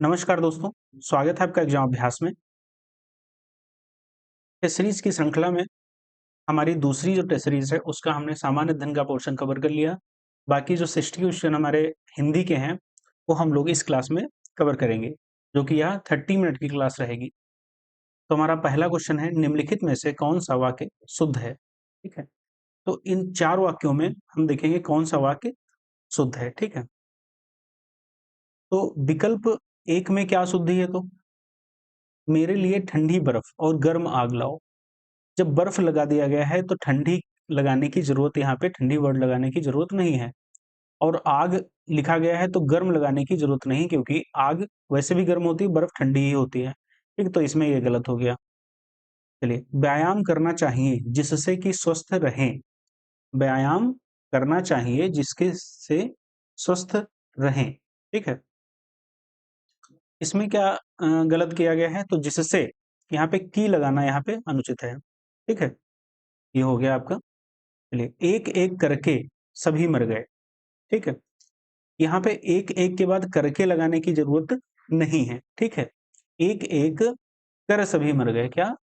नमस्कार दोस्तों, स्वागत है आपका एग्जाम अभ्यास में। टेस्ट सीरीज की श्रृंखला में हमारी दूसरी जो टेस्ट सीरीज है उसका हमने सामान्य अध्ययन का पोर्शन कवर कर लिया। बाकी जो 60 क्वेश्चन हमारे हिंदी के हैं वो हम लोग इस क्लास में कवर करेंगे, जो कि यह 30 मिनट की क्लास रहेगी। तो हमारा पहला क्वेश्चन है, निम्नलिखित में से कौन सा वाक्य शुद्ध है? ठीक है, तो इन 4 वाक्यों में हम देखेंगे कौन सा वाक्य शुद्ध है। ठीक है, तो विकल्प 1 में क्या शुद्धि है? तो मेरे लिए ठंडी बर्फ और गर्म आग लाओ। जब बर्फ लगा दिया गया है तो ठंडी लगाने की जरूरत, यहाँ पे ठंडी वर्ड लगाने की जरूरत नहीं है। और आग लिखा गया है तो गर्म लगाने की जरूरत नहीं, क्योंकि आग वैसे भी गर्म होती है, बर्फ ठंडी ही होती है। ठीक, तो इसमें ये गलत हो गया। चलिए, व्यायाम करना चाहिए जिससे कि स्वस्थ रहें। व्यायाम करना चाहिए जिसके से स्वस्थ रहें। ठीक है, इसमें क्या गलत किया गया है? तो जिससे यहाँ पे की लगाना यहाँ पे अनुचित है। ठीक है, ये हो गया आपका। चलिए, एक एक करके सभी मर गए। ठीक है, यहाँ पे एक एक के बाद करके लगाने की जरूरत नहीं है। ठीक है, एक एक कर सभी मर गए। क्या?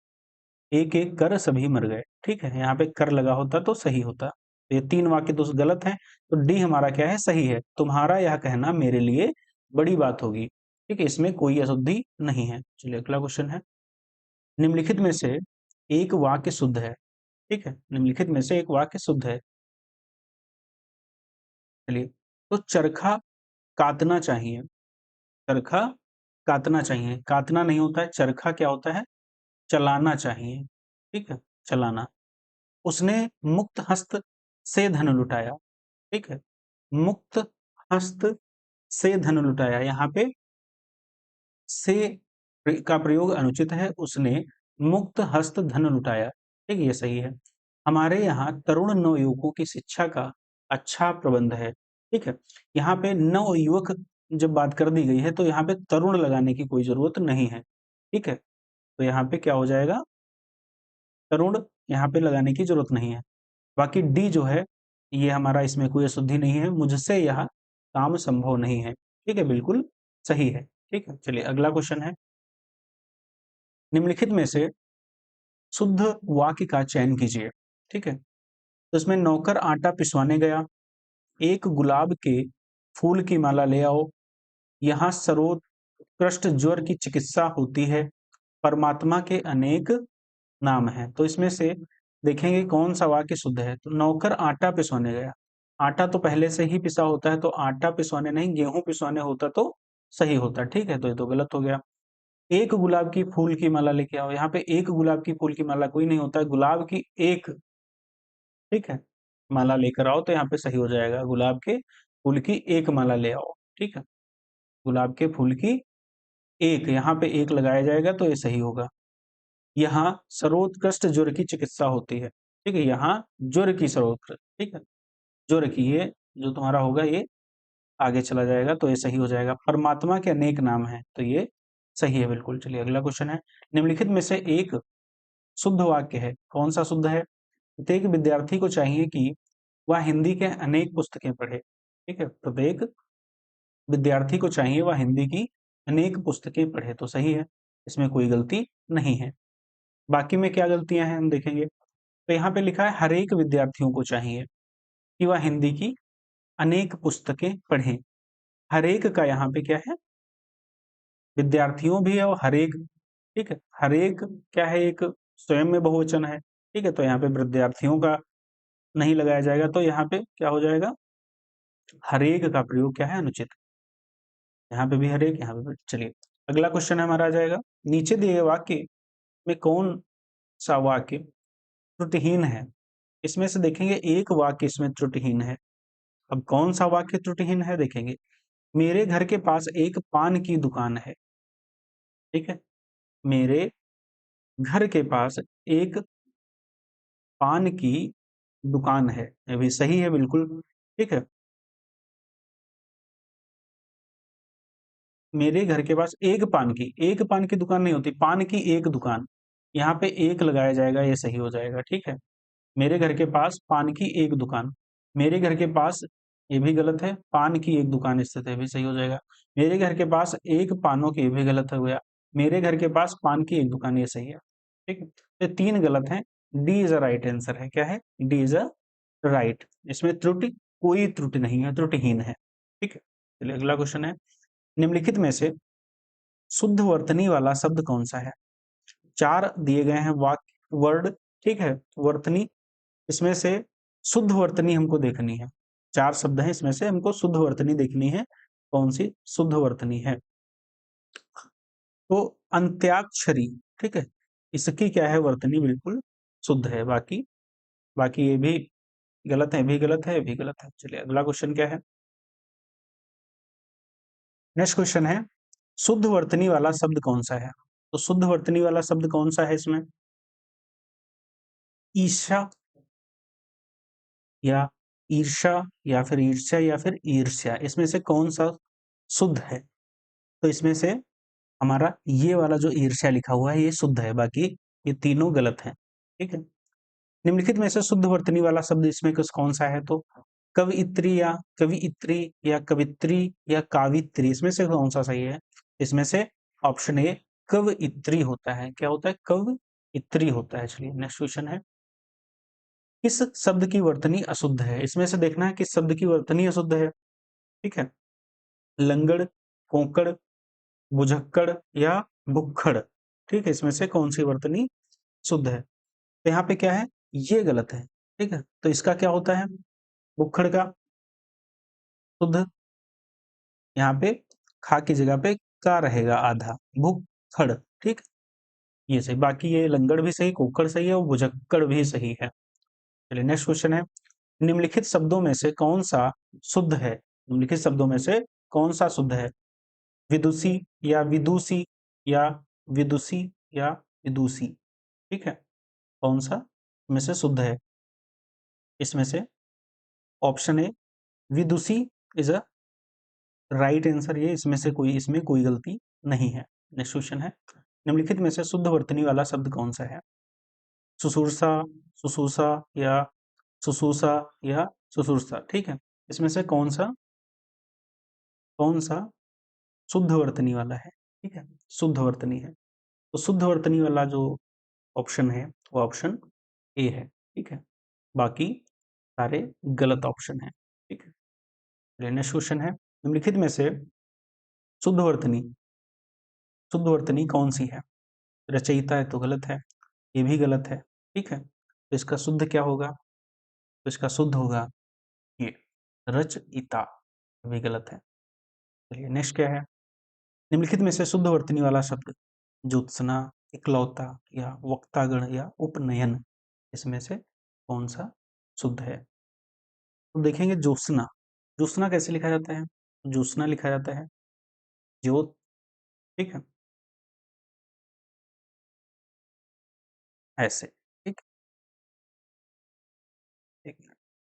एक एक कर सभी मर गए। ठीक है, यहाँ पे कर लगा होता तो सही होता। तो ये 3 वाक्य तो गलत हैं, तो डी हमारा क्या है? सही है। तुम्हारा यह कहना मेरे लिए बड़ी बात होगी। ठीक है, इसमें कोई अशुद्धि नहीं है। चलिए, अगला क्वेश्चन है, निम्नलिखित में से एक वाक्य शुद्ध है। ठीक है, निम्नलिखित में से एक वाक्य शुद्ध है। चलिए, तो चरखा कातना चाहिए। चरखा कातना चाहिए, कातना नहीं होता है, चरखा क्या होता है? चलाना चाहिए। ठीक है, चलाना। उसने मुक्त हस्त से धन लुटाया। ठीक है, मुक्त हस्त से धन लुटाया, यहाँ पे से का प्रयोग अनुचित है। उसने मुक्त हस्त धन लुटाया। ठीक, ये सही है। हमारे यहाँ तरुण नवयुवकों की शिक्षा का अच्छा प्रबंध है। ठीक है, यहाँ पे नवयुवक जब बात कर दी गई है तो यहाँ पे तरुण लगाने की कोई जरूरत नहीं है। ठीक है, तो यहाँ पे क्या हो जाएगा? तरुण यहाँ पे लगाने की जरूरत नहीं है। बाकी डी जो है ये हमारा, इसमें कोई अशुद्धि नहीं है। मुझसे यह काम संभव नहीं है। ठीक है, बिल्कुल सही है। ठीक है, चलिए अगला क्वेश्चन है, निम्नलिखित में से शुद्ध वाक्य का चयन कीजिए। ठीक है, तो इसमें नौकर आटा पिसवाने गया, एक गुलाब के फूल की माला ले आओ, यहाँ सर्वोत्कृष्ट ज्वर की चिकित्सा होती है, परमात्मा के अनेक नाम हैं। तो इसमें से देखेंगे कौन सा वाक्य शुद्ध है। तो नौकर आटा पिसवाने गया, आटा तो पहले से ही पिसा होता है, तो आटा पिसवाने नहीं, गेहूं पिसवाने होता तो सही होता। ठीक है, तो ये तो गलत हो गया। एक गुलाब की फूल की माला लेके आओ, यहाँ पे एक गुलाब की फूल की माला कोई नहीं होता है, गुलाब की एक, ठीक है, माला लेकर आओ तो यहाँ पे सही हो जाएगा। गुलाब के फूल की एक माला ले आओ। ठीक है, गुलाब के फूल की एक, यहाँ पे एक लगाया जाएगा तो ये सही होगा। यहाँ सर्वोत्कृष्ट ज्वर की चिकित्सा होती है। ठीक है, यहाँ ज्वर की सर्वोत्कृष्ट, ठीक है, ज्वर की, ये जो तुम्हारा होगा ये आगे चला जाएगा तो ये सही हो जाएगा। परमात्मा के अनेक नाम हैं, तो ये सही है बिल्कुल। चलिए अगला क्वेश्चन है, निम्नलिखित में से एक शुद्ध वाक्य है। कौन सा शुद्ध है? प्रत्येक विद्यार्थी को चाहिए कि वह हिंदी के अनेक पुस्तकें पढ़े। ठीक है, प्रत्येक विद्यार्थी को चाहिए वह हिंदी की अनेक पुस्तकें पढ़े, तो सही है, इसमें कोई गलती नहीं है। बाकी में क्या गलतियां हैं हम देखेंगे। तो यहाँ पे लिखा है हर एक विद्यार्थियों को चाहिए कि वह हिंदी की अनेक पुस्तकें पढ़ें। हर एक का यहाँ पे क्या है? विद्यार्थियों भी है और हर एक। ठीक है, हर एक क्या है? एक स्वयं में बहुवचन है। ठीक है, तो यहाँ पे विद्यार्थियों का नहीं लगाया जाएगा, तो यहाँ पे क्या हो जाएगा? हर एक का प्रयोग क्या है? अनुचित। यहाँ पे भी हर एक, यहाँ पे भी। चलिए अगला क्वेश्चन हमारा आ जाएगा, नीचे दिए गए वाक्य में कौन सा वाक्य त्रुटिहीन है? इसमें से देखेंगे एक वाक्य इसमें त्रुटिहीन है। अब कौन सा वाक्य त्रुटिहीन है देखेंगे, मेरे घर के पास एक पान की दुकान है। ठीक है, मेरे घर के पास एक पान की दुकान है, ये भी सही है बिल्कुल। ठीक है, मेरे घर के पास एक पान की दुकान नहीं होती, पान की एक दुकान, यहाँ पे एक लगाया जाएगा, ये सही हो जाएगा। ठीक है, मेरे घर के पास पान की एक दुकान, मेरे घर के पास ये भी गलत है। पान की एक दुकान स्थित है, भी सही हो जाएगा। मेरे घर के पास एक पानों की, ये भी गलत हो गया। मेरे घर के पास पान की एक दुकान, ये सही है। ठीक है, ये 3 गलत हैं। D is a right answer है। क्या है? D is a right. इसमें त्रुटि, कोई त्रुटि नहीं है, त्रुटिहीन है। ठीक है, चलिए अगला क्वेश्चन है, निम्नलिखित में से शुद्ध वर्तनी वाला शब्द कौन सा है? 4 दिए गए हैं वाक्य वर्ड, ठीक है, वर्तनी। इसमें से शुद्ध वर्तनी हमको देखनी है। 4 शब्द हैं, इसमें से हमको शुद्ध वर्तनी देखनी है। कौन सी शुद्ध वर्तनी है? तो अंत्याक्षरी, ठीक है, इसकी क्या है वर्तनी? बिल्कुल शुद्ध है। बाकी बाकी ये भी गलत है, ये भी गलत है, ये भी गलत है। चलिए अगला क्वेश्चन क्या है? नेक्स्ट क्वेश्चन है, शुद्ध वर्तनी वाला शब्द कौन सा है? तो शुद्ध वर्तनी वाला शब्द कौन सा है इसमें? ईर्षा या ईर्षा या फिर ईर्ष्या या फिर ईर्ष्या, इसमें से कौन सा शुद्ध है? तो इसमें से हमारा ये वाला जो ईर्ष्या लिखा हुआ है ये शुद्ध है, बाकी ये तीनों गलत हैं। ठीक है, निम्नलिखित में से शुद्ध वर्तनी वाला शब्द इसमें कौन सा है? तो कवियत्री या कवियत्री या कवित्री या कावित्री, इसमें से कौन सा सही है? इसमें से ऑप्शन ए कवियत्री होता है। क्या होता है? कवियत्री होता है। चलिए नेक्स्ट क्वेश्चन है, किस शब्द की वर्तनी अशुद्ध है? इसमें से देखना है किस शब्द की वर्तनी अशुद्ध है। ठीक है, लंगड़, कोंकड़, बुझक्कड़ या भुक्खड़। ठीक है, इसमें से कौन सी वर्तनी शुद्ध है? तो यहाँ पे क्या है? ये गलत है। ठीक है, तो इसका क्या होता है? भुक्खड़ का शुद्ध, यहाँ पे खा की जगह पे का रहेगा आधा, भुक्खड़। ठीक, ये सही। बाकी ये लंगड़ भी सही, कोक्कड़ सही है और भुजक्कड़ भी सही है। चलिए नेक्स्ट क्वेश्चन है, निम्नलिखित शब्दों में से कौन सा शुद्ध है? निम्नलिखित शब्दों में से कौन सा शुद्ध है? विदुषी या विदुषी या विदुषी या विदुषी। ठीक है, कौन सा में से शुद्ध है? इसमें से option A Vidushi is a right answer. ये इसमें कोई गलती नहीं है। नेक्स्ट क्वेश्चन है, निम्नलिखित में से शुद्ध वर्तनी वाला शब्द कौन सा है? सुसूरसा, सुसूसा या सुसूसा या सुसूरसा। ठीक है, इसमें से कौन सा शुद्ध वर्तनी वाला है? ठीक है, शुद्ध वर्तनी है। तो शुद्ध वर्तनी वाला जो ऑप्शन है वो ऑप्शन ए है। ठीक है, बाकी सारे गलत ऑप्शन है। ठीक है, नेक्स्ट क्वेश्चन है, निम्नलिखित में से शुद्ध वर्तनी शुद्ध वर्तनी कौन सी है? रचयिता है तो गलत है, ये भी गलत है। ठीक है, तो इसका शुद्ध क्या होगा? तो इसका शुद्ध होगा ये रचयिता, भी गलत है। चलिए नेक्स्ट क्या है, निम्नलिखित में से शुद्ध वर्तनी वाला शब्द ज्योत्सना, इकलौता या वक्तागण या उपनयन, इसमें से कौन सा शुद्ध है? तो देखेंगे ज्योत्सना, ज्योत्सना कैसे लिखा जाता है? ज्योत्सना लिखा जाता है ज्योत, ठीक है, ऐसे। ठीक, ठीक,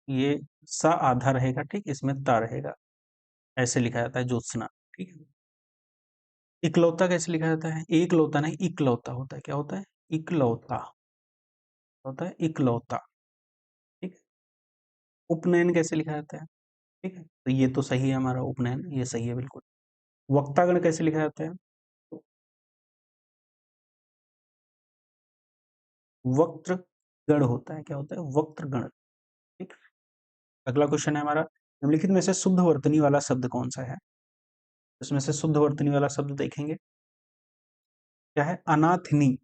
ये सा आधा रहेगा, ठीक, इसमें ता रहेगा, ऐसे लिखा जाता है ज्योत्सना। ठीक है, इकलौता कैसे लिखा जाता है? एक लौता नहीं, इकलौता होता है। क्या होता है? इकलौता होता है, इकलौता। ठीक है, उपनयन कैसे लिखा जाता है? ठीक है, तो ये तो सही है, हमारा उपनयन ये सही है बिल्कुल। वक्तागण कैसे लिखा जाता है? तो वक्त्र गण होता है। क्या होता है? वक्त्र गण। ठीक, अगला क्वेश्चन है हमारा, निम्नलिखित में से शुद्ध वर्तनी वाला शब्द कौन सा है? इसमें से शुद्ध वर्तनी वाला शब्द देखेंगे, क्या है? अनाथनी।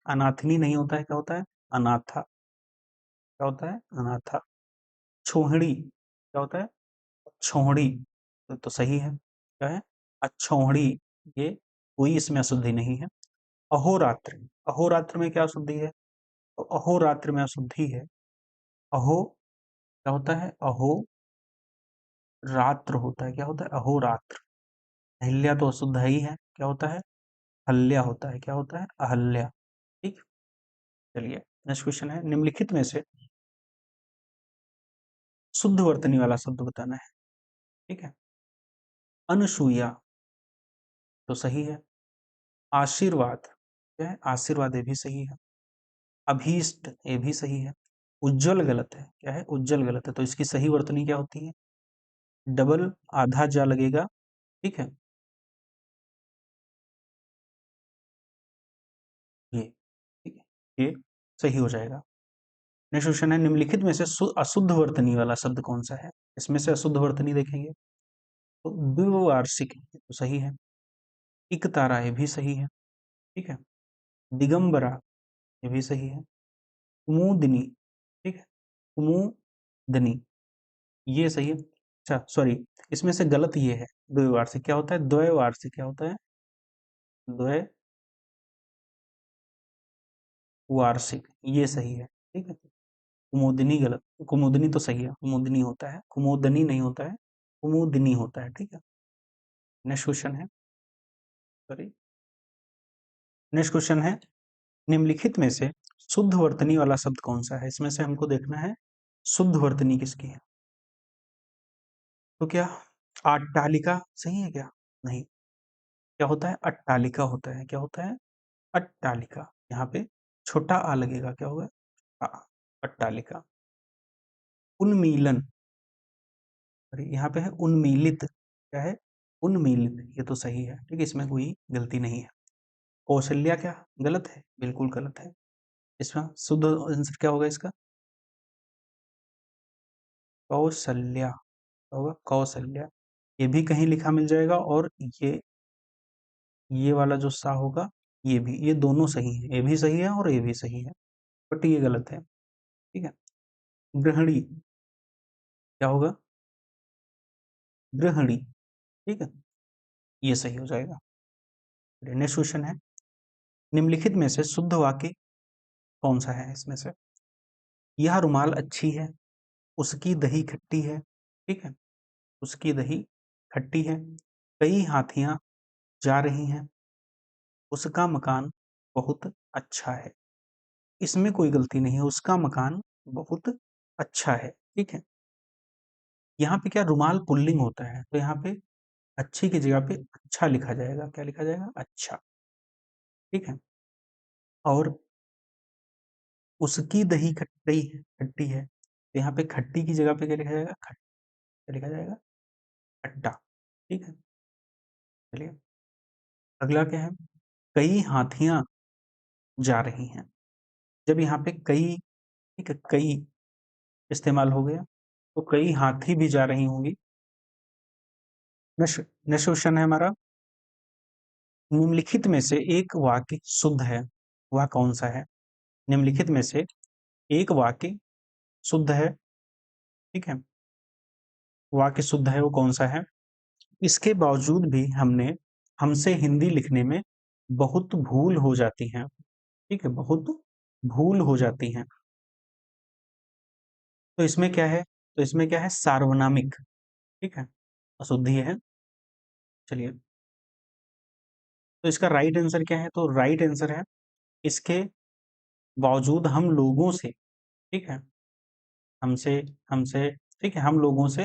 अनाथनी नहीं होता है, क्या होता है? अनाथा। क्या होता है? अनाथा। छोहड़ी, क्या होता है? छोहड़ी। तो सही है, क्या है? अच्छोहड़ी। ये कोई इसमें अशुद्धि नहीं है। अहोरात्र, अहोरात्र में क्या अशुद्धि है? तो अहोरात्र में अशुद्धि है अहो, क्या होता है? अहो रात्र होता है। क्या होता है? अहोरात्र। अहिल्या तो अशुद्ध ही है, क्या होता है? हल्या होता है। क्या होता है? अहल्या। ठीक, चलिए नेक्स्ट क्वेश्चन है, निम्नलिखित में से शुद्ध वर्तनी वाला शब्द बताना है। ठीक है, अनसुईया तो सही है। आशीर्वाद, क्या है? आशीर्वाद, ये भी सही है। अभीष्ट, ये भी सही है। उज्जवल गलत है। क्या है? उज्जवल गलत है। तो इसकी सही वर्तनी क्या होती है? डबल आधा जा लगेगा, ठीक है, ये, ठीक है, ये सही हो जाएगा। नेक्स्ट क्वेश्चन है, निम्नलिखित में से अशुद्ध वर्तनी वाला शब्द कौन सा है? इसमें से अशुद्ध वर्तनी देखेंगे तो द्विवार्षिक ये तो सही है, इकतारा ये भी सही है, ठीक है, दिगंबरा ये भी सही है, कुमुदनी, ठीक है, कुमुदनी ये सही है। अच्छा सॉरी, इसमें से गलत ये है, द्विवार्षिक क्या होता है, द्वैवार्षिक क्या होता है, द्वैवार्षिक ये सही है, ठीक है। कुमुदनी गलत, कुमुदनी तो सही है, कुमुदनी होता है, कुमुदनी नहीं होता है, कुमुदनी होता है, ठीक है। नेक्स्ट क्वेश्चन है, सॉरी, नेक्स्ट क्वेश्चन है, निम्नलिखित में से शुद्ध वर्तनी वाला शब्द कौन सा है? इसमें से हमको देखना है शुद्ध वर्तनी किसकी है। तो क्या अट्टालिका सही है क्या? नहीं, क्या होता है, अट्टालिका होता है, क्या होता है, अट्टालिका। यहाँ पे छोटा आ लगेगा, क्या होगा, आ, अट्टालिका। उन्मीलन, अरे यहाँ पे है उन्मीलित, क्या है, उन्मीलित, ये तो सही है, ठीक है, इसमें कोई गलती नहीं है। कौशल्या क्या गलत है? बिल्कुल गलत है। इसमें शुद्ध आंसर क्या होगा इसका, कौशल्या होगा, कौशल्या। ये भी कहीं लिखा मिल जाएगा, और ये वाला जो सा होगा ये भी, ये दोनों सही है, ये भी सही है और ये भी सही है, बट ये गलत है, ठीक है। गृहिणी क्या होगा, गृहिणी, ठीक है, ये सही हो जाएगा। नेक्स्ट क्वेश्चन है, निम्नलिखित में से शुद्ध वाक्य कौन सा है? इसमें से, यह रुमाल अच्छी है, उसकी दही खट्टी है, ठीक है, उसकी दही खट्टी है, कई हाथियां जा रही हैं, उसका मकान बहुत अच्छा है। इसमें कोई गलती नहीं है, उसका मकान बहुत अच्छा है, ठीक है। यहाँ पे क्या, रुमाल पुल्लिंग होता है, तो यहाँ पे अच्छी की जगह पे अच्छा लिखा जाएगा, क्या लिखा जाएगा, अच्छा, ठीक है। और उसकी दही खट्टी खट्टी है, तो यहाँ पे खट्टी की जगह पे क्या लिखा जाएगा, क्या लिखा जाएगा, खट्टा, ठीक है। चलिए अगला क्या है, कई हाथियां जा रही हैं। जब यहाँ पे कई, ठीक है, कई इस्तेमाल हो गया, तो कई हाथी भी जा रही होंगी। नेक्स्ट नेक्स्ट क्वेश्चन है हमारा, निम्नलिखित में से एक वाक्य शुद्ध है, वह कौन सा है? निम्नलिखित में से एक वाक्य शुद्ध है, ठीक है, वाक्य शुद्ध है वो कौन सा है? इसके बावजूद भी हमसे हिंदी लिखने में बहुत भूल हो जाती है, ठीक है, बहुत भूल हो जाती है। तो इसमें क्या है, तो इसमें क्या है, सार्वनामिक, ठीक है, अशुद्धि है। चलिए, तो इसका राइट आंसर क्या है? तो राइट आंसर है, इसके बावजूद हम लोगों से, ठीक है, हमसे हमसे ठीक है, हम लोगों से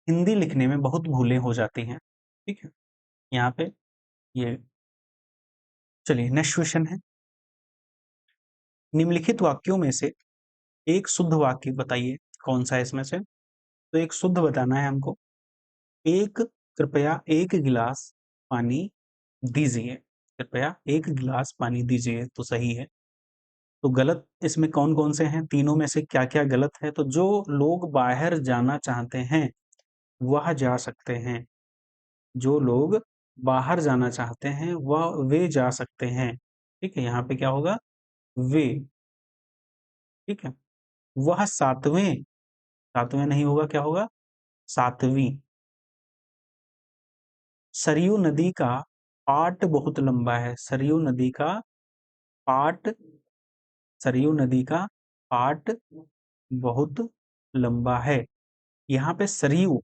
हिंदी लिखने में बहुत भूलें हो जाती हैं, ठीक है, यहाँ पे ये। चलिए नेक्स्ट क्वेश्चन है, निम्नलिखित वाक्यों में से एक शुद्ध वाक्य बताइए कौन सा है इसमें से? तो एक शुद्ध बताना है हमको। एक, कृपया एक गिलास पानी दीजिए, कृपया एक गिलास पानी दीजिए, तो सही है। तो गलत इसमें कौन कौन से हैं, तीनों में से क्या क्या गलत है? तो जो लोग बाहर जाना चाहते हैं वह जा सकते हैं, जो लोग बाहर जाना चाहते हैं वह वे जा सकते हैं, ठीक है, यहाँ पे क्या होगा, वे, ठीक है। वह सातवें, सातवें नहीं होगा, क्या होगा, सातवीं। सरयू नदी का पाट बहुत लंबा है, सरयू नदी का पाट, सरयू नदी का पाट बहुत लंबा है। यहाँ पे सरयू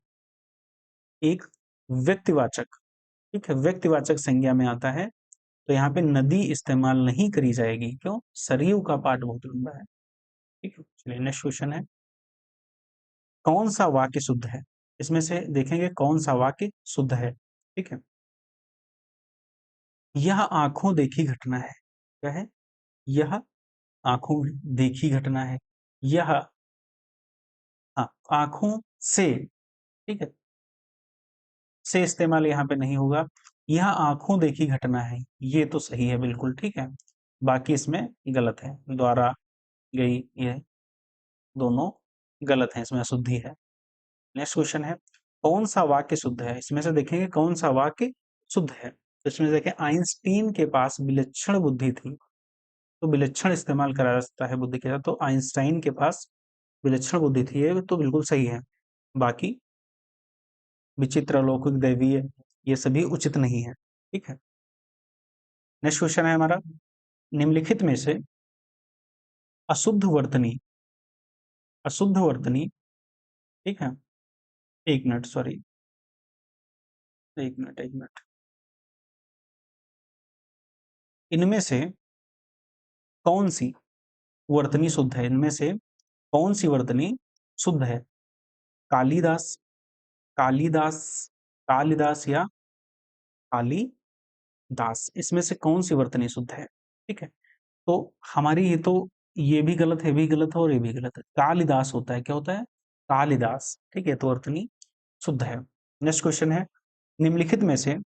एक व्यक्तिवाचक, ठीक है, व्यक्तिवाचक संज्ञा में आता है, तो यहाँ पे नदी इस्तेमाल नहीं करी जाएगी, क्यों, सरयू का पाठ बहुत लंबा है, ठीक है। चलिए नेक्स्ट क्वेश्चन है, कौन सा वाक्य शुद्ध है? इसमें से देखेंगे कौन सा वाक्य शुद्ध है, ठीक है। यह आंखों देखी घटना है, क्या है, यह आंखों देखी घटना है, यह, हाँ, आंखों से, ठीक है, से इस्तेमाल यहाँ पे नहीं होगा। यहाँ आंखों देखी घटना है, ये तो सही है बिल्कुल, ठीक है, बाकी इसमें गलत है, द्वारा गई, ये दोनों गलत है, इसमें अशुद्धि है। नेक्स्ट क्वेश्चन है, कौन सा वाक्य शुद्ध है? इसमें से देखेंगे कौन सा वाक्य शुद्ध है। तो इसमें देखें, आइंस्टीन के पास विलक्षण बुद्धि थी, तो विलक्षण इस्तेमाल करा जा सकता है बुद्धि के साथ, तो आइंस्टाइन के पास विलक्षण बुद्धि थी, ये तो बिल्कुल सही है। बाकी विचित्र, अलौकिक, दैवीय, ये सभी उचित नहीं है, ठीक है। नेक्स्ट क्वेश्चन है हमारा, निम्नलिखित में से अशुद्ध वर्तनी, अशुद्ध वर्तनी, ठीक है, एक मिनट, सॉरी, एक मिनट, इनमें से कौन सी वर्तनी शुद्ध है? इनमें से कौन सी वर्तनी शुद्ध है? कालिदास, कालिदास, कालिदास या कालीदास, इसमें से कौन सी वर्तनी शुद्ध है? ठीक है, तो हमारी ये तो, ये भी गलत है, ये भी गलत है और ये भी गलत है। कालिदास होता है, क्या होता है? कालिदास, ठीक है, तो वर्तनी शुद्ध है। नेक्स्ट क्वेश्चन है, निम्नलिखित में से,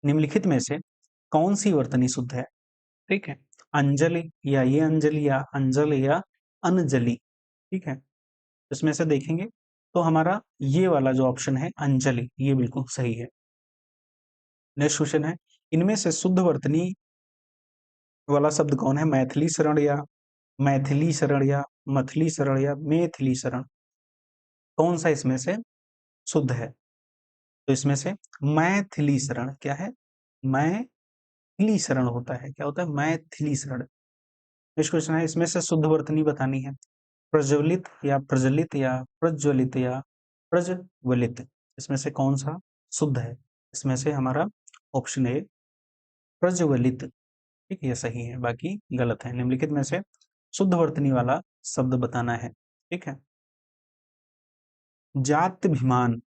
निम्नलिखित में से कौन सी वर्तनी शुद्ध है? ठीक है, अंजलि, या ये अंजलि, या अंजल, या अनजलि, ठीक है, इसमें से देखेंगे तो हमारा ये वाला जो ऑप्शन है अंजलि, ये बिल्कुल सही है। नेक्स्ट क्वेश्चन है, इनमें से शुद्ध वर्तनी वाला शब्द कौन है? मैथिली शरण, या मैथिली शरण, या मथली शरण, या मैथिली शरण, कौन सा इसमें से शुद्ध है? तो इसमें से मैथिली शरण क्या है? मैथिली शरण होता है, क्या होता है? मैथिली शरण। नेक्स्ट क्वेश्चन है, इसमें से शुद्ध वर्तनी बतानी है। प्रज्वलित, या प्रज्वलित, या प्रज्वलित, या प्रज्वलित, इसमें से कौन सा शुद्ध है? इसमें से हमारा ऑप्शन ए प्रज्वलित, ठीक है, ये सही है, बाकी गलत है। निम्नलिखित में से शुद्ध वर्तनी वाला शब्द बताना है, ठीक है। जात्यभिमान,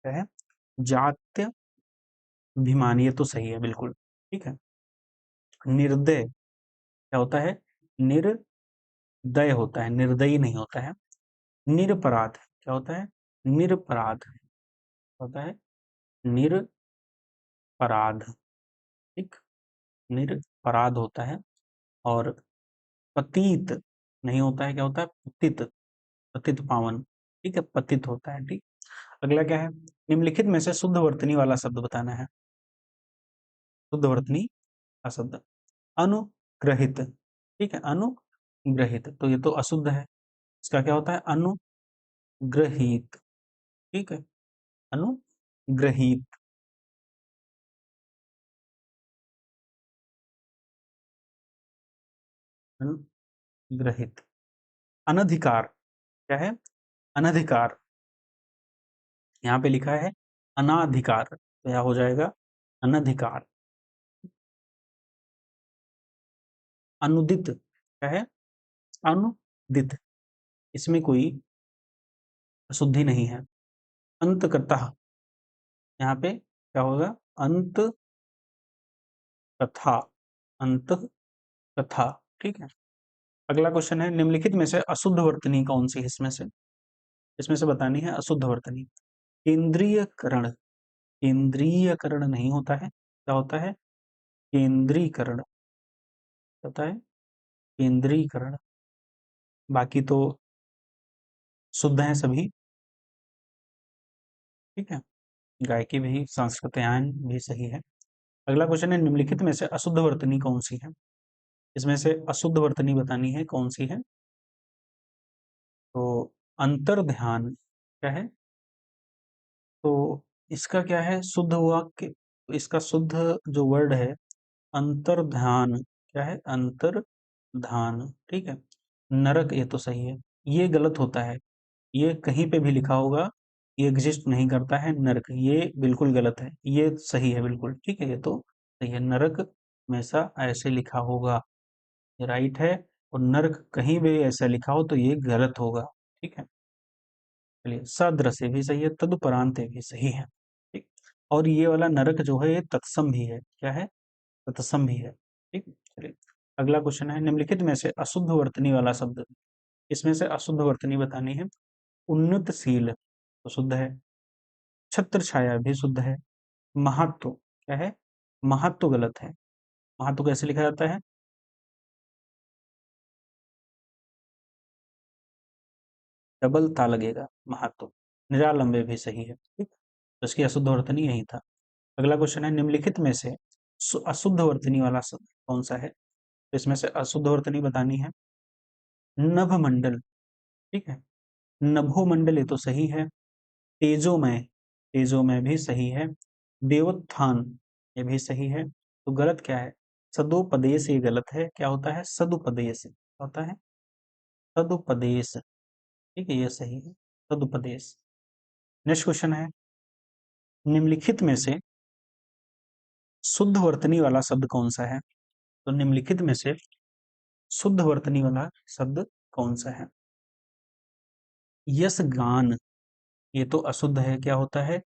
क्या है? जात्यभिमान, ये तो सही है बिल्कुल, ठीक है। निर्दय क्या होता है? निर्दय होता है, निर्दयी नहीं होता है। निरपराध क्या होता है? निरपराध होता है, निरपराध, ठीक, निरपराध होता है। और पतित नहीं होता है, क्या होता है? पतित, पतित पावन, ठीक है, पतित होता है, ठीक। अगला क्या है? निम्नलिखित में से शुद्ध वर्तनी वाला शब्द बताना है। शुद्ध वर्तनी का शब्द, अनुग्रहित, ठीक है, अनुग्रहित, तो ये तो अशुद्ध है, इसका क्या होता है? अनुग्रहित, ठीक है, अनुग्रहित। अनुग्रहित। अनधिकार क्या है? अनधिकार, यहाँ पे लिखा है अनाधिकार, तो यह हो जाएगा अनधिकार। अनुदित क्या है? अनुदित, इसमें कोई अशुद्धि नहीं है। अंतकतः, यहाँ पे क्या होगा? अंत कथा, अंत कथा, ठीक है। अगला क्वेश्चन है, निम्नलिखित में से अशुद्ध वर्तनी कौन सी है? इसमें से बतानी है अशुद्ध वर्तनी। केंद्रीयकरण, केंद्रीयकरण नहीं होता है, क्या होता है? केंद्रीकरण होता है, केंद्रीकरण, बाकी तो शुद्ध हैं सभी, ठीक है, गायकी भी, संस्कृतायन भी सही है। अगला क्वेश्चन है, निम्नलिखित में से अशुद्ध वर्तनी कौन सी है? इसमें से अशुद्ध वर्तनी बतानी है कौन सी है? तो अंतर्ध्यान क्या है? तो इसका क्या है शुद्ध वाक्य? तो इसका शुद्ध जो वर्ड है अंतर्ध्यान, क्या है? अंतर्धान, ठीक है। नरक, ये तो सही है, ये गलत होता है, ये कहीं पे भी लिखा होगा, ये एग्जिस्ट नहीं करता है नरक, ये बिल्कुल गलत है, ये सही है बिल्कुल, ठीक है, ये तो सही है। नरक हमेशा ऐसे लिखा होगा, ये राइट है, और नरक कहीं भी ऐसा लिखा हो तो ये गलत होगा, ठीक है। चलिए, सदृश भी सही है, तदुपरांत भी सही है, ठीक। और ये वाला नरक जो है ये तत्सम भी है, क्या है? तत्सम भी है, ठीक। चलिए, अगला क्वेश्चन है, निम्नलिखित में से अशुद्ध वर्तनी वाला शब्द, इसमें से अशुद्ध वर्तनी बतानी है। उन्नतशील तो शुद्ध है, छत्र छाया भी शुद्ध है, महत्व क्या है, महत्व गलत है, महत्व कैसे लिखा जाता है, डबल ता लगेगा, महत्व। निरालंबे भी सही है, ठीक, तो इसकी अशुद्ध वर्तनी यही था। अगला क्वेश्चन है, निम्नलिखित में से अशुद्ध वर्तनी वाला शब्द कौन सा है, तो इसमें से अशुद्ध वर्तनी बतानी है। नभमंडल, ठीक है, नभोमंडल ये तो सही है, तेजोमय, तेजोमय भी सही है, देवोत्थान ये भी सही है, तो गलत क्या है, सदुपदेश ये गलत है, क्या होता है, सदुपदेश, क्या होता है, सदुपदेश, ठीक है, ये सही है, सदुपदेश। नेक्स्ट क्वेश्चन है, निम्नलिखित में से शुद्ध वर्तनी वाला शब्द कौन सा है, तो निम्नलिखित में से शुद्ध वर्तनी वाला शब्द कौन सा है, यश गान ये तो अशुद्ध है, क्या होता है,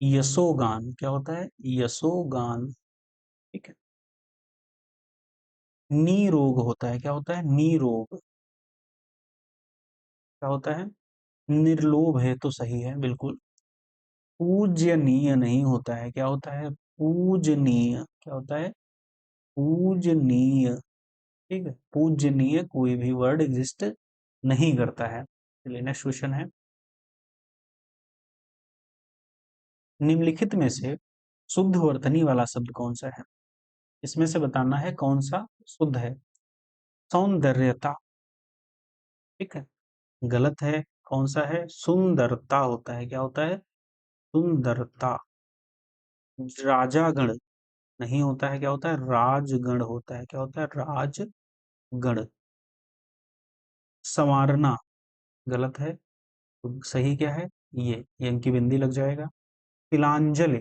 यशोगान, क्या होता है, यशोगान, ठीक है। नीरोग होता है, क्या होता है, नीरोग, क्या होता है, निर्लोभ है तो सही है बिल्कुल। पूजनीय नहीं होता है, क्या होता है, पूजनीय, क्या होता है, पूजनीय, ठीक है, पूजनीय कोई भी वर्ड एग्जिस्ट नहीं करता है। चलिए नेक्स्ट क्वेश्चन है, निम्नलिखित में से शुद्ध वर्तनी वाला शब्द कौन सा है, इसमें से बताना है कौन सा शुद्ध है। सौंदर्यता, ठीक है, गलत है, कौन सा है, सुंदरता होता है, क्या होता है, सुंदरता। राजागण नहीं होता है, क्या होता है, राजगण होता है, क्या होता है, राजगण। संवारना गलत है, तो सही क्या है, ये अंकी बिंदी लग जाएगा। तिलांजलि,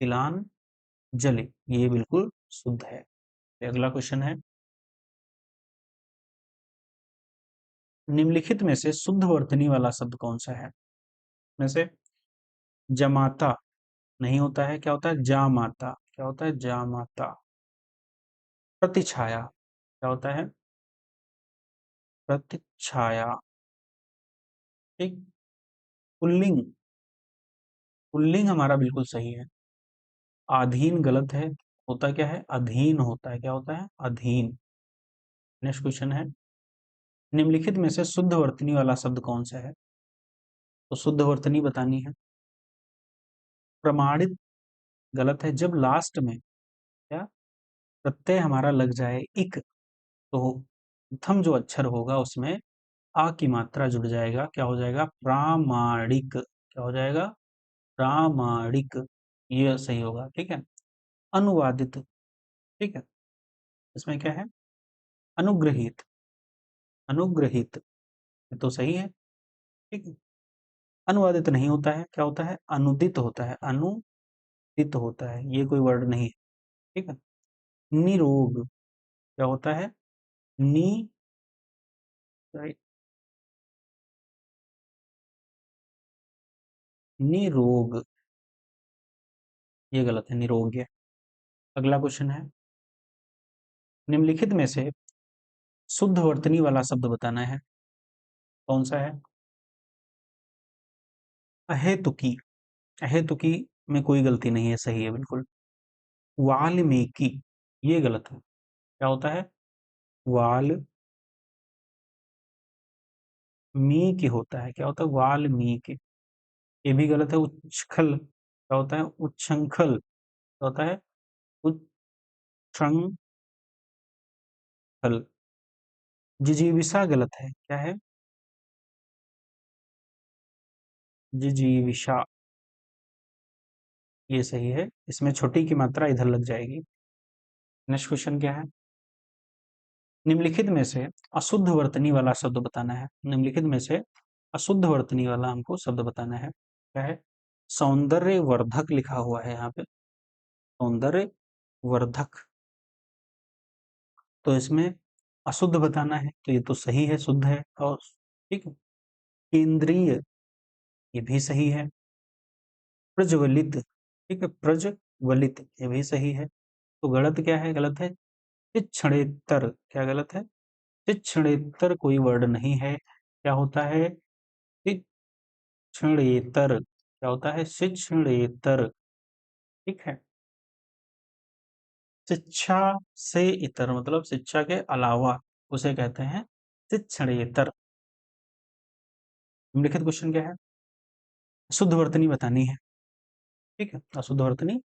तिलांजलि ये बिल्कुल शुद्ध है। अगला क्वेश्चन है, निम्नलिखित में से शुद्ध वर्तनी वाला शब्द कौन सा है, में से जमाता नहीं होता है, क्या होता है, जामाता, क्या होता है, जामाता। प्रतिछाया क्या होता है, प्रतिछाया, ठीक। पुल्लिंग, पुल्लिंग हमारा बिल्कुल सही है। आधीन गलत है, होता क्या है, अधीन होता है, क्या होता है, अधीन। नेक्स्ट क्वेश्चन है, निम्नलिखित में से शुद्ध वर्तनी वाला शब्द कौन सा है, तो शुद्ध वर्तनी बतानी है। प्रमाणित गलत है, जब लास्ट में क्या प्रत्यय हमारा लग जाए इक, तो प्रथम जो अक्षर होगा उसमें आ की मात्रा जुड़ जाएगा, क्या हो जाएगा, प्रामाणिक, क्या हो जाएगा, प्रामाणिक, ये सही होगा, ठीक है। अनुवादित, ठीक है, इसमें क्या है, अनुग्रहित, अनुग्रहित ये तो सही है, ठीक है। अनुवादित नहीं होता है, क्या होता है, अनुदित होता है, अनुदित होता है, ये कोई वर्ड नहीं है, ठीक है। निरोग क्या होता है, नी, राइट, निरोग, ये गलत है, निरोग्य। अगला क्वेश्चन है, निम्नलिखित में से शुद्ध वर्तनी वाला शब्द बताना है, कौन सा है, अहेतुकी, अहेतुकी में कोई गलती नहीं है, सही है बिल्कुल। वाल्मीकि ये गलत है, क्या होता है, वाल्मीकि होता है, क्या होता है, वाल्मीकि, ये भी गलत है। उच्छृंखल क्या होता है, उच्छृंखल क्या होता है, उच्छृंखल। जिजीविषा गलत है, क्या है, जिजीविषा, ये सही है, इसमें छोटी की मात्रा इधर लग जाएगी। नेक्स्ट क्वेश्चन क्या है, निम्नलिखित में से अशुद्ध वर्तनी वाला शब्द बताना है, निम्नलिखित में से अशुद्ध वर्तनी वाला हमको शब्द बताना है, क्या है, सौंदर्य वर्धक लिखा हुआ है यहाँ पे, सौंदर्य वर्धक, तो इसमें अशुद्ध बताना है, तो ये तो सही है, शुद्ध है, और ठीक है। केंद्रीय ये भी सही है। प्रज्वलित, ठीक है, प्रज्वलित ये भी सही है, तो गलत क्या है, गलत है तिक्षणेतर, क्या गलत है, तिक्षणेतर कोई वर्ड नहीं है, क्या होता है, शिक्षणेतर क्या होता है? शिक्षणेतर। ठीक है। शिक्षा से इतर मतलब शिक्षा के अलावा उसे कहते हैं शिक्षणेतर। निम्नलिखित क्वेश्चन क्या है? शुद्ध वर्तनी बतानी है। ठीक है, अशुद्ध वर्तनी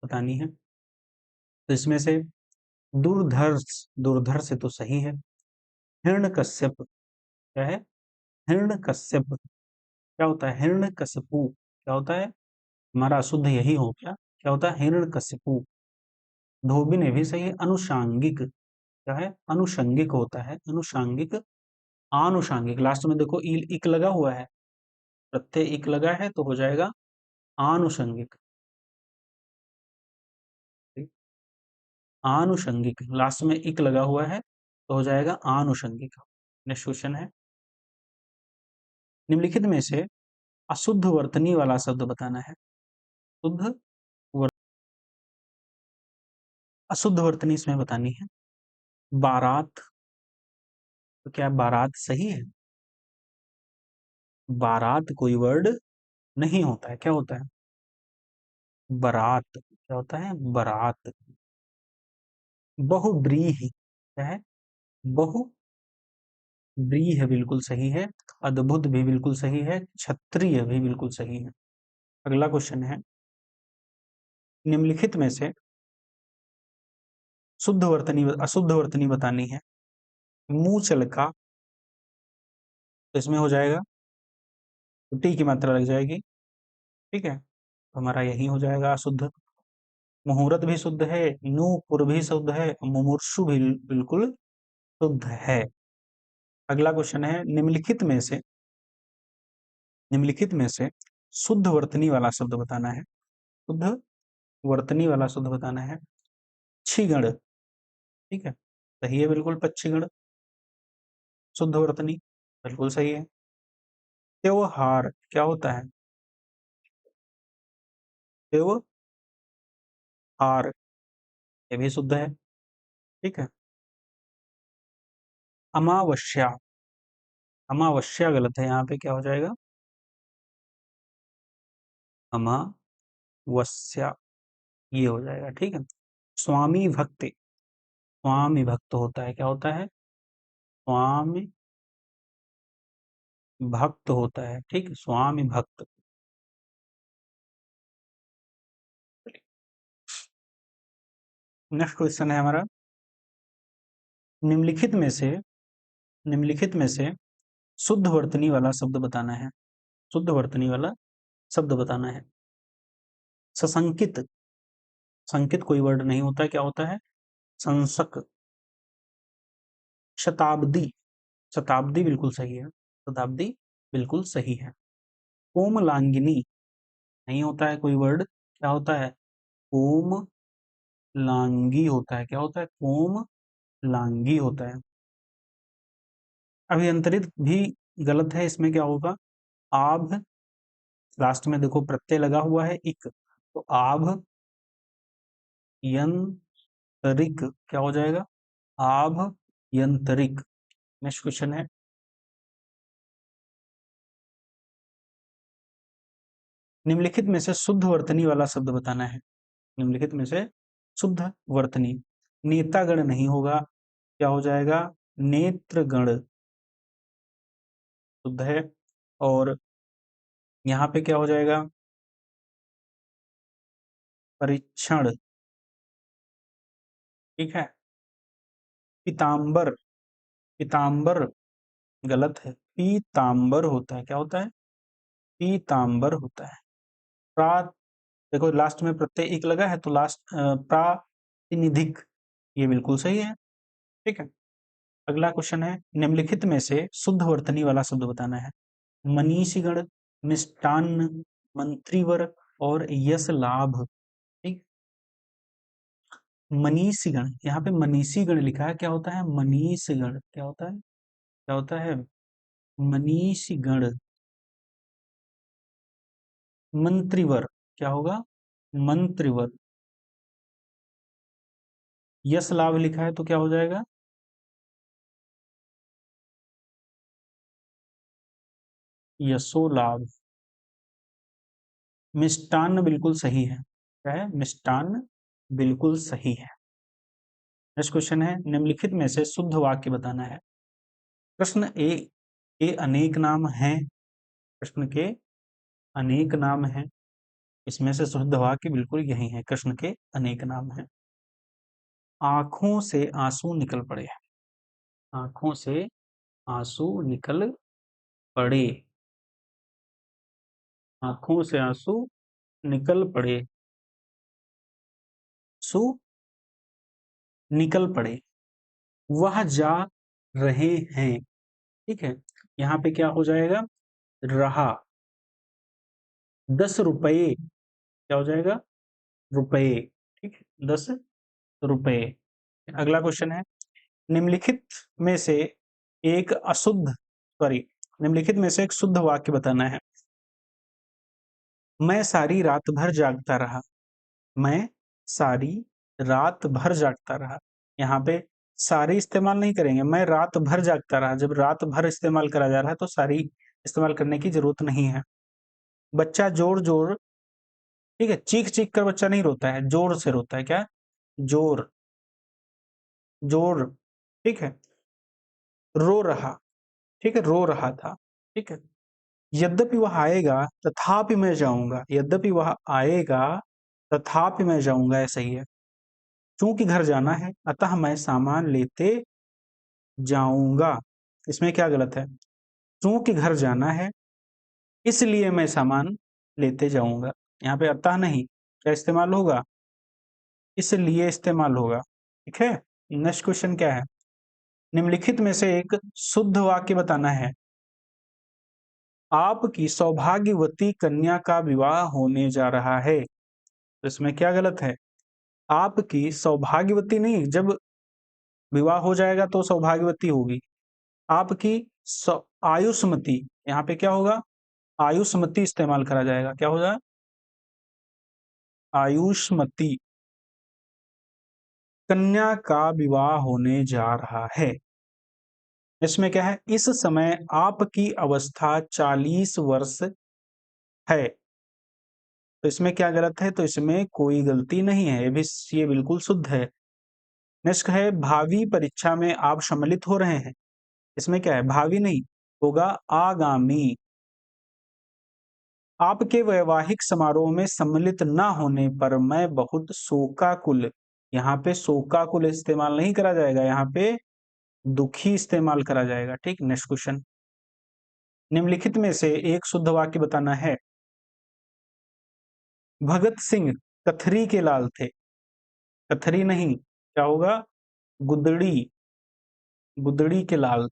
बतानी है। तो इसमें से दुर्धर्ष, दुर्धर्ष से तो सही है। हिरण्यकश्यप क्या है? हिरण्यकश्यप क्या होता है? हिरण्यकशिपु क्या होता है? हमारा अशुद्ध यही हो क्या? क्या होता है? हिरण्यकशिपु। धोबी ने भी सही है। अनुषांगिक क्या है? अनुषंगिक होता है। अनुषांगिक, आनुषांगिक लास्ट में देखो इक लगा हुआ है, प्रत्यय इक लगा है तो हो जाएगा आनुषंगिक। आनुषंगिक लास्ट में इक लगा हुआ है तो हो जाएगा आनुषंगिक। नेक्स्ट क्वेश्चन है, निम्नलिखित में से अशुद्ध वर्तनी वाला शब्द बताना है। शुद्ध वर्त, अशुद्ध वर्तनी इसमें बतानी है। बारात, तो क्या बारात सही है? बारात कोई वर्ड नहीं होता है, क्या होता है? बारात क्या होता है? बारात। बहुब्रीहि क्या है? बहुब्रीहि बिल्कुल सही है। अद्भुत भी बिल्कुल सही है। क्षत्रिय भी बिल्कुल सही है। अगला क्वेश्चन है, निम्नलिखित में से शुद्ध वर्तनी अशुद्ध वर्तनी बतानी है। मुंह चलका, तो इसमें हो जाएगा तो टी की मात्रा लग जाएगी। ठीक है, तो हमारा यही हो जाएगा अशुद्ध। मुहूर्त भी शुद्ध है, नूपुर भी शुद्ध है, मुमूर्षु भी बिल्कुल शुद्ध है। अगला क्वेश्चन है, निम्नलिखित में से शुद्ध वर्तनी वाला शब्द बताना है। शुद्ध वर्तनी वाला शब्द बताना है। पक्षीगण, ठीक है, सही है बिल्कुल। पक्षीगण शुद्ध वर्तनी बिल्कुल सही है। त्योहार क्या होता है? त्योहार ये भी शुद्ध है। ठीक है। अमावस्या, अमावस्या गलत है, यहाँ पे क्या हो जाएगा? अमावस्या ये हो जाएगा। ठीक है। स्वामी भक्ति, स्वामी भक्त होता है, क्या होता है? स्वामी भक्त होता है। ठीक है, स्वामी भक्त। नेक्स्ट क्वेश्चन है हमारा, निम्नलिखित में से निम्नलिखित में से शुद्ध वर्तनी वाला शब्द बताना है। शुद्ध वर्तनी वाला शब्द बताना है। सशंकित, संकित कोई वर्ड नहीं होता है, क्या होता है? संसक। शताब्दी, शताब्दी बिल्कुल सही है। शताब्दी बिल्कुल सही है। कोमलांगिनी नहीं होता है कोई वर्ड, क्या होता है? कोम लांगी होता है, क्या होता है? कोम लांगी होता है। अभियंत्रित भी गलत है, इसमें क्या होगा? आभ, लास्ट में देखो प्रत्यय लगा हुआ है इक, तो आभ यंत्रिक क्या हो जाएगा? आभ यंत्रिक। नेक्स्ट क्वेश्चन है, निम्नलिखित में से शुद्ध वर्तनी वाला शब्द बताना है। निम्नलिखित में से शुद्ध वर्तनी। नेतागण नहीं होगा, क्या हो जाएगा? नेत्रगण शुद्ध है। और यहाँ पे क्या हो जाएगा? परीक्षण। ठीक है। पीताम्बर, पीताम्बर गलत है, पीताम्बर होता है, क्या होता है? पीताम्बर होता है। प्रा, देखो लास्ट में प्रत्यय एक लगा है तो लास्ट प्रातिनिधिक ये बिल्कुल सही है। ठीक है। अगला क्वेश्चन है, निम्नलिखित में से शुद्ध वर्तनी वाला शब्द बताना है। मनीषीगण, मिष्टान्न, मंत्रीवर और यश लाभ। ठीक। मनीषीगण, यहाँ पे मनीषीगण लिखा है, क्या होता है? मनीषगण क्या होता है? क्या होता है? मनीषीगण। मंत्रीवर क्या होगा? मंत्रीवर। यश लाभ लिखा है तो क्या हो जाएगा? यशो लाभ। मिष्टान्न बिल्कुल सही है। क्या है? मिष्टान्न बिल्कुल सही है। नेक्स्ट क्वेश्चन है, निम्नलिखित में से शुद्ध वाक्य बताना है। कृष्ण ए के अनेक नाम हैं। कृष्ण के अनेक नाम हैं। इसमें से शुद्ध वाक्य बिल्कुल यही है, कृष्ण के अनेक नाम हैं। आंखों से आंसू निकल पड़े। आंखों से आंसू निकल पड़े। आंखों से आंसू निकल पड़े। आंसू निकल पड़े। वह जा रहे हैं। ठीक है, यहाँ पे क्या हो जाएगा? रहा। 10 रुपये क्या हो जाएगा? रुपये। ठीक है, 10 रुपये। अगला क्वेश्चन है, निम्नलिखित में से एक अशुद्ध सॉरी निम्नलिखित में से एक शुद्ध वाक्य बताना है। मैं सारी रात भर जागता रहा। मैं सारी रात भर जागता रहा। यहाँ पे सारी इस्तेमाल नहीं करेंगे, मैं रात भर जागता रहा। जब रात भर इस्तेमाल करा जा रहा है तो सारी इस्तेमाल करने की जरूरत नहीं है। बच्चा जोर जोर, ठीक है, चीख चीख कर बच्चा नहीं रोता है, जोर से रोता है। क्या? जोर, जोर। ठीक है, रो रहा। ठीक है, रो रहा था। ठीक है, यद्यपि वह आएगा तथापि मैं जाऊंगा। यद्यपि वह आएगा तथापि मैं जाऊंगा, ऐसा ही है। चूंकि घर जाना है अतः मैं सामान लेते जाऊंगा। इसमें क्या गलत है? चूंकि घर जाना है इसलिए मैं सामान लेते जाऊंगा। यहाँ पे अतः नहीं, क्या इस्तेमाल होगा? इसलिए इस्तेमाल होगा। ठीक है, नेक्स्ट क्वेश्चन क्या है? निम्नलिखित में से एक शुद्ध वाक्य बताना है। आपकी सौभाग्यवती कन्या का विवाह होने जा रहा है। तो इसमें क्या गलत है? आपकी सौभाग्यवती नहीं, जब विवाह हो जाएगा तो सौभाग्यवती होगी। आपकी आयुष्मती, यहाँ पे क्या होगा? आयुष्मती इस्तेमाल करा जाएगा। क्या होगा? आयुष्मती। कन्या का विवाह होने जा रहा है। इसमें क्या है? इस समय आपकी अवस्था 40 वर्ष है। तो इसमें क्या गलत है? तो इसमें कोई गलती नहीं है, ये बिल्कुल शुद्ध है। नेक्स्ट है, भावी परीक्षा में आप सम्मिलित हो रहे हैं। इसमें क्या है? भावी नहीं होगा, आगामी। आपके वैवाहिक समारोह में सम्मिलित न होने पर मैं बहुत शोकाकुल। यहाँ पे शोकाकुल इस्तेमाल नहीं करा जाएगा, यहाँ पे दुखी इस्तेमाल करा जाएगा। ठीक, नेक्स्ट क्वेश्चन, निम्नलिखित में से एक शुद्ध वाक्य बताना है। भगत सिंह कथरी के लाल थे। कथरी नहीं, क्या होगा? गुदड़ी। गुदड़ी के लाल।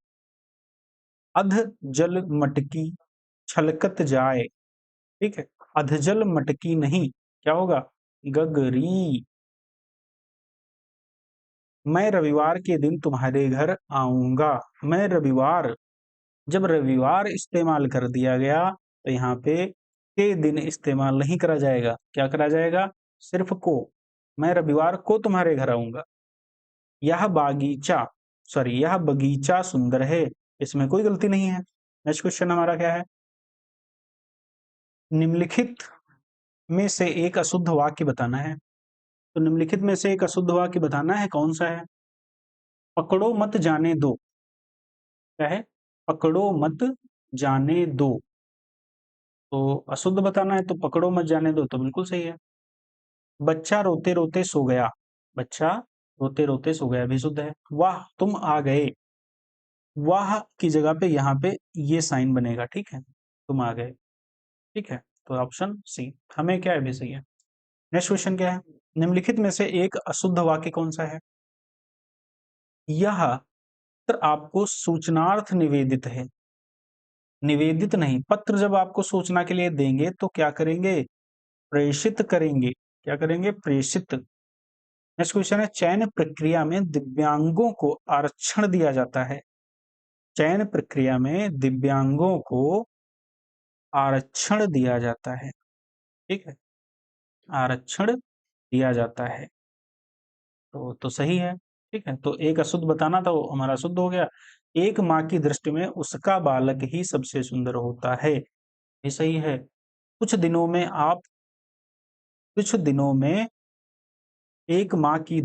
अध जल मटकी छलकत जाए। ठीक है, अधजल मटकी नहीं, क्या होगा? गगरी। मैं रविवार के दिन तुम्हारे घर आऊंगा। मैं रविवार, जब रविवार इस्तेमाल कर दिया गया तो यहाँ पे के दिन इस्तेमाल नहीं करा जाएगा। क्या करा जाएगा? सिर्फ को। मैं रविवार को तुम्हारे घर आऊंगा। यह बागीचा यह बगीचा सुंदर है। इसमें कोई गलती नहीं है। नेक्स्ट क्वेश्चन हमारा क्या है? निम्नलिखित में से एक अशुद्ध वाक्य बताना है। तो निम्नलिखित में से एक अशुद्ध वाक्य बताना है, कौन सा है? पकड़ो मत जाने दो। क्या है? पकड़ो मत जाने दो। तो अशुद्ध बताना है तो पकड़ो मत जाने दो तो बिल्कुल सही है। बच्चा रोते रोते सो गया। बच्चा रोते रोते सो गया भी शुद्ध है। वाह तुम आ गए। वाह की जगह पे यहाँ पे ये साइन बनेगा। ठीक है, तुम आ गए। ठीक है, तो ऑप्शन सी हमें क्या है भी सही है। नेक्स्ट क्वेश्चन क्या है? निम्नलिखित में से एक अशुद्ध वाक्य कौन सा है? यह पत्र आपको सूचनार्थ निवेदित है। निवेदित नहीं, पत्र जब आपको सूचना के लिए देंगे तो क्या करेंगे? प्रेषित करेंगे। क्या करेंगे? प्रेषित। नेक्स्ट क्वेश्चन है, चयन प्रक्रिया में दिव्यांगों को आरक्षण दिया जाता है। चयन प्रक्रिया में दिव्यांगों को आरक्षण दिया जाता है। ठीक है, आरक्षण दिया जाता है। तो सही है। ठीक है, तो एक अशुद्ध बताना था, वो हमारा शुद्ध हो गया। एक माँ की दृष्टि में उसका बालक ही सबसे सुंदर होता है, ये सही है। कुछ दिनों में एक माँ की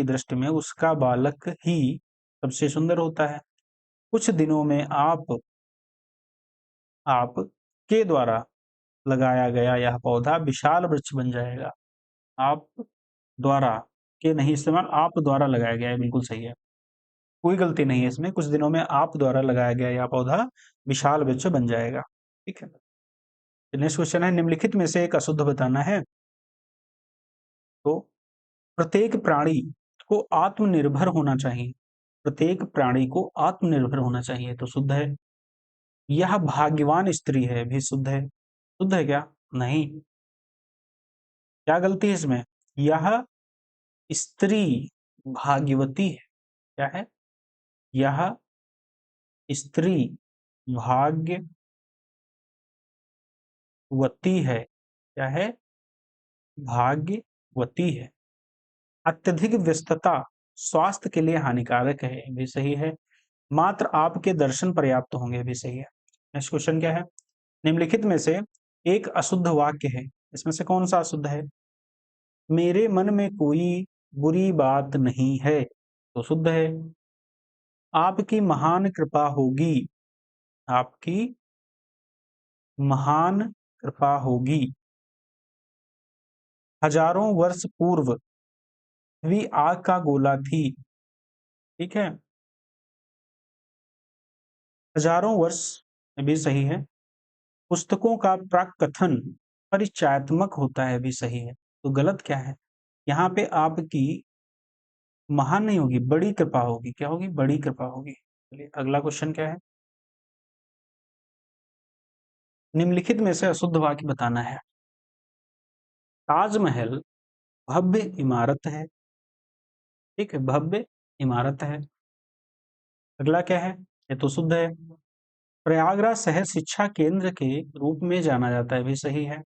दृष्टि में उसका बालक ही सबसे सुंदर होता है। कुछ दिनों में आप के द्वारा लगाया गया यह पौधा विशाल वृक्ष बन जाएगा। आप द्वारा के नहीं इस्तेमाल, आप द्वारा लगाया गया है, बिल्कुल सही है, कोई गलती नहीं है इसमें। कुछ दिनों में आप द्वारा लगाया गया यह पौधा विशाल वृक्ष बन जाएगा। ठीक है, नेक्स्ट क्वेश्चन है, निम्नलिखित में से एक अशुद्ध बताना है। तो प्रत्येक प्राणी को आत्मनिर्भर होना चाहिए। प्रत्येक प्राणी को आत्मनिर्भर होना चाहिए, तो शुद्ध है। यह भाग्यवान स्त्री है, भी शुद्ध है। शुद्ध है क्या? नहीं, क्या गलती है इसमें? यह स्त्री भाग्यवती है। क्या है? यह स्त्री भाग्यवती है। क्या है? भाग्यवती है। अत्यधिक व्यस्तता स्वास्थ्य के लिए हानिकारक है, भी सही है। मात्र आपके दर्शन पर्याप्त होंगे, भी सही है। नेक्स्ट क्वेश्चन क्या है, निम्नलिखित में से एक अशुद्ध वाक्य है, इसमें से कौन सा अशुद्ध है? मेरे मन में कोई बुरी बात नहीं है, तो शुद्ध है। आपकी महान कृपा होगी, आपकी महान कृपा होगी। हजारों वर्ष पूर्व भी आग का गोला थी। ठीक है, हजारों वर्ष भी सही है। पुस्तकों का प्राक कथन परिचयात्मक होता है, भी सही है। तो गलत क्या है? यहाँ पे आपकी महान नहीं होगी, बड़ी कृपा होगी। क्या होगी? बड़ी कृपा होगी। चलिए अगला क्वेश्चन क्या है, निम्नलिखित में से अशुद्ध वाक्य बताना है। ताजमहल भव्य इमारत है। ठीक है, भव्य इमारत है। अगला क्या है? ये तो शुद्ध है। प्रयागराज शहर शिक्षा केंद्र के रूप में जाना जाता है, भी सही है।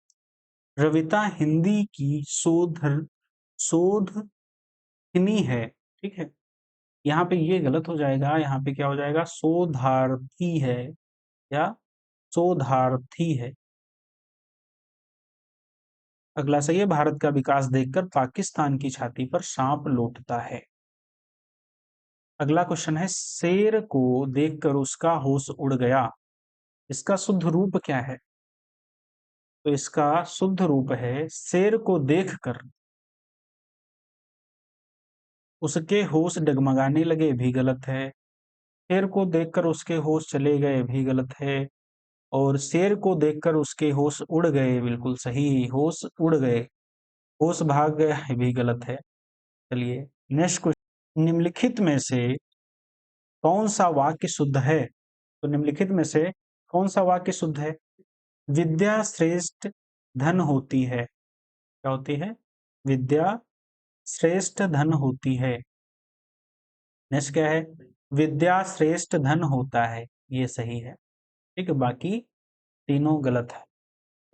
रविता हिंदी की शोधकिनी है। ठीक है, यहाँ पे ये गलत हो जाएगा, यहाँ पे क्या हो जाएगा? शोधार्थी है या शोधार्थी है। अगला सही है, भारत का विकास देखकर पाकिस्तान की छाती पर सांप लौटता है। अगला क्वेश्चन है, शेर को देखकर उसका होश उड़ गया, इसका शुद्ध रूप क्या है? तो इसका शुद्ध रूप है, शेर को देखकर उसके होश डगमगाने लगे, भी गलत है। शेर को देखकर उसके होश चले गए, भी गलत है। और शेर को देखकर उसके होश उड़ गए, बिल्कुल सही, होश उड़ गए, होश भाग गया, ये भी गलत है। चलिए नेक्स्ट क्वेश्चन, निम्नलिखित में से कौन सा वाक्य शुद्ध है? तो निम्नलिखित में से कौन सा वाक्य शुद्ध है? विद्या श्रेष्ठ धन होती है। क्या होती है? विद्या श्रेष्ठ धन होती है। नेक्स्ट क्या है? विद्या श्रेष्ठ धन होता है, ये सही है। ठीक है, बाकी तीनों गलत है।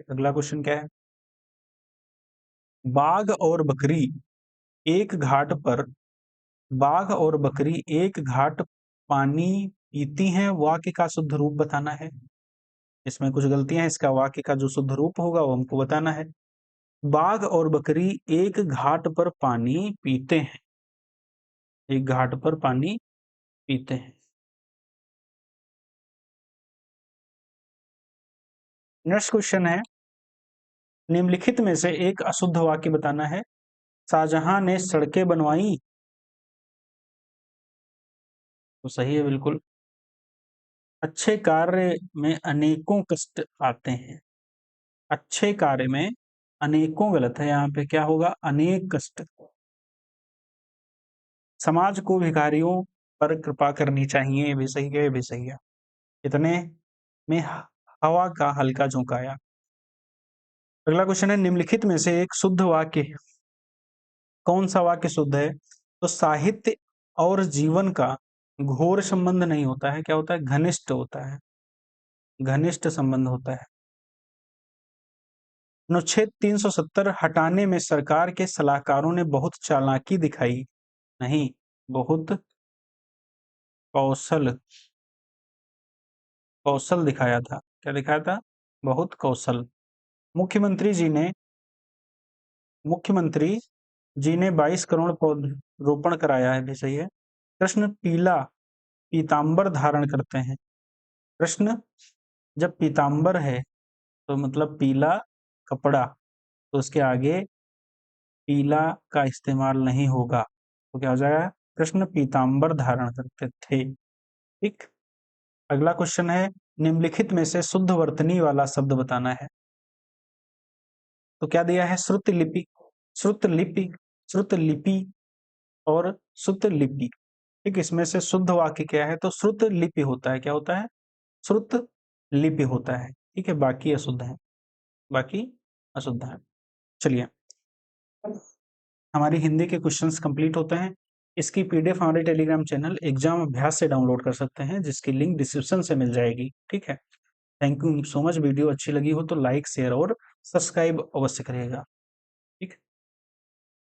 अगला क्वेश्चन क्या है, बाघ और बकरी एक घाट पर बाघ और बकरी एक घाट पानी पीती हैं, वाक्य का शुद्ध रूप बताना है। इसमें कुछ गलतियां हैं, इसका वाक्य का जो शुद्ध रूप होगा वो हमको बताना है। बाघ और बकरी एक घाट पर पानी पीते हैं, एक घाट पर पानी पीते हैं। नेक्स्ट क्वेश्चन है, निम्नलिखित में से एक अशुद्ध वाक्य बताना है। शाहजहां ने सड़कें बनवाई, तो सही है बिल्कुल। अच्छे कार्य में अनेकों कष्ट आते हैं, अच्छे कार्य में अनेकों गलत है, यहाँ पे क्या होगा? अनेक कष्ट। समाज को भिखारियों पर कृपा करनी चाहिए, भी सही है, भी सही है। इतने में हवा का हल्का झोंकाया। अगला क्वेश्चन है, निम्नलिखित में से एक शुद्ध वाक्य, कौन सा वाक्य शुद्ध है? तो साहित्य और जीवन का घोर संबंध नहीं होता है, क्या होता है? घनिष्ठ होता है, घनिष्ठ संबंध होता है। अनुच्छेद 370 हटाने में सरकार के सलाहकारों ने बहुत चालाकी दिखाई, नहीं, बहुत कौशल कौशल दिखाया था। क्या दिखाया था? बहुत कौशल। मुख्यमंत्री जी ने 22 करोड़ पौधरोपण कराया है, भी सही है। कृष्ण पीला पीताम्बर धारण करते हैं। कृष्ण जब पीताम्बर है तो मतलब पीला कपड़ा, तो उसके आगे पीला का इस्तेमाल नहीं होगा, तो क्या हो जाएगा? कृष्ण पीताम्बर धारण करते थे। ठीक। अगला क्वेश्चन है, निम्नलिखित में से शुद्ध वर्तनी वाला शब्द बताना है। तो क्या दिया है? श्रुतलिपि, श्रुतलिपि, श्रुतलिपि और श्रुतलिपि। ठीक, इसमें से शुद्ध वाक्य क्या है? तो श्रुतलिपि होता है। क्या होता है? श्रुतलिपि होता है। ठीक है, बाकी अशुद्ध है, बाकी अशुद्ध है। चलिए, हमारी हिंदी के क्वेश्चंस कंप्लीट होते हैं। इसकी पीडीएफ हमारे टेलीग्राम चैनल एग्जाम अभ्यास से डाउनलोड कर सकते हैं, जिसकी लिंक डिस्क्रिप्शन से मिल जाएगी। ठीक है, thank you so much. Video अच्छी लगी हो तो लाइक, शेयर और सब्सक्राइब अवश्य करिएगा।